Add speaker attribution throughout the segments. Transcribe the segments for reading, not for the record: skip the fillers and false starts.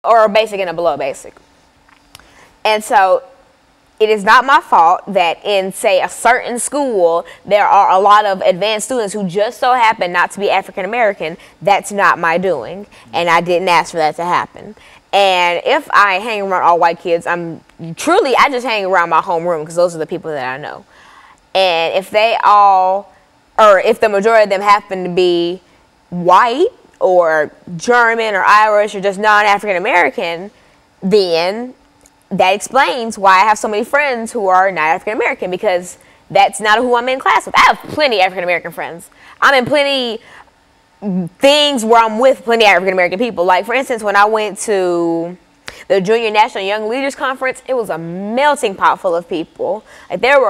Speaker 1: or a basic and a below basic. And so it is not my fault that in, say, a certain school, there are a lot of advanced students who just so happen not to be African American. That's not my doing, and I didn't ask for that to happen. And if I hang around all white kids, I just hang around my homeroom because those are the people that I know. And if they all, or if the majority of them happen to be white or German or Irish or just non-African American, then that explains why I have so many friends who are not African American, because that's not who I'm in class with. I have plenty of African American friends. I'm in plenty things where I'm with plenty of African American people. Like, for instance, when I went to the Junior National Young Leaders Conference, it was a melting pot full of people. Like, there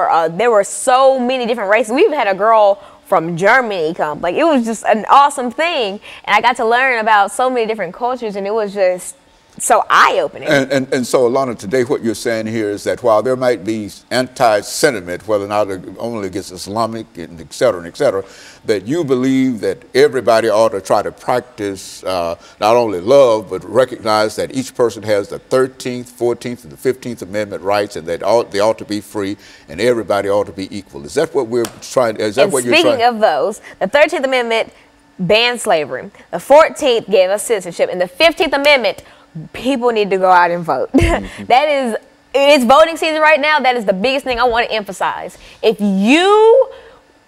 Speaker 1: were so many different races. We even had a girl from Germany come. Like, it was just an awesome thing, and I got to learn about so many different cultures, and it was just so eye-opening.
Speaker 2: And so, Alana, today what you're saying here is that while there might be anti-sentiment, whether or not only against Islamic and et cetera, that you believe that everybody ought to try to practice not only love, but recognize that each person has the 13th, 14th, and the 15th Amendment rights, and that they ought to be free, and everybody ought to be equal. Is that what we're trying? Is that what you're trying?
Speaker 1: Speaking of those, the 13th Amendment banned slavery. The 14th gave us citizenship, and the 15th Amendment, people need to go out and vote. It's voting season right now. That is the biggest thing I want to emphasize. If you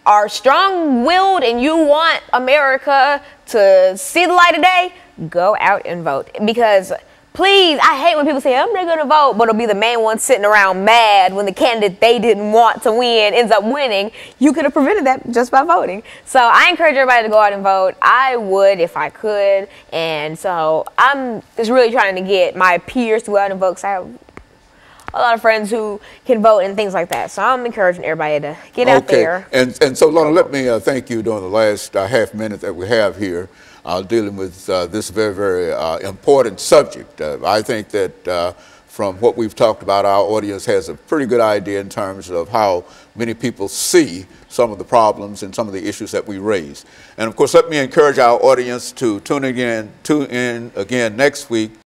Speaker 1: are strong-willed and you want America to see the light of day, go out and vote. Because, please, I hate when people say, I'm not going to vote, but it'll be the main one sitting around mad when the candidate they didn't want to win ends up winning. You could have prevented that just by voting. So I encourage everybody to go out and vote. I would if I could. And so I'm just really trying to get my peers to go out and vote, because I have a lot of friends who can vote and things like that. So I'm encouraging everybody to get out there.
Speaker 2: And so, Lana, let me thank you during the last half minute that we have here dealing with this very, very important subject. I think that from what we've talked about, our audience has a pretty good idea in terms of how many people see some of the problems and some of the issues that we raise. And of course, let me encourage our audience to tune in again next week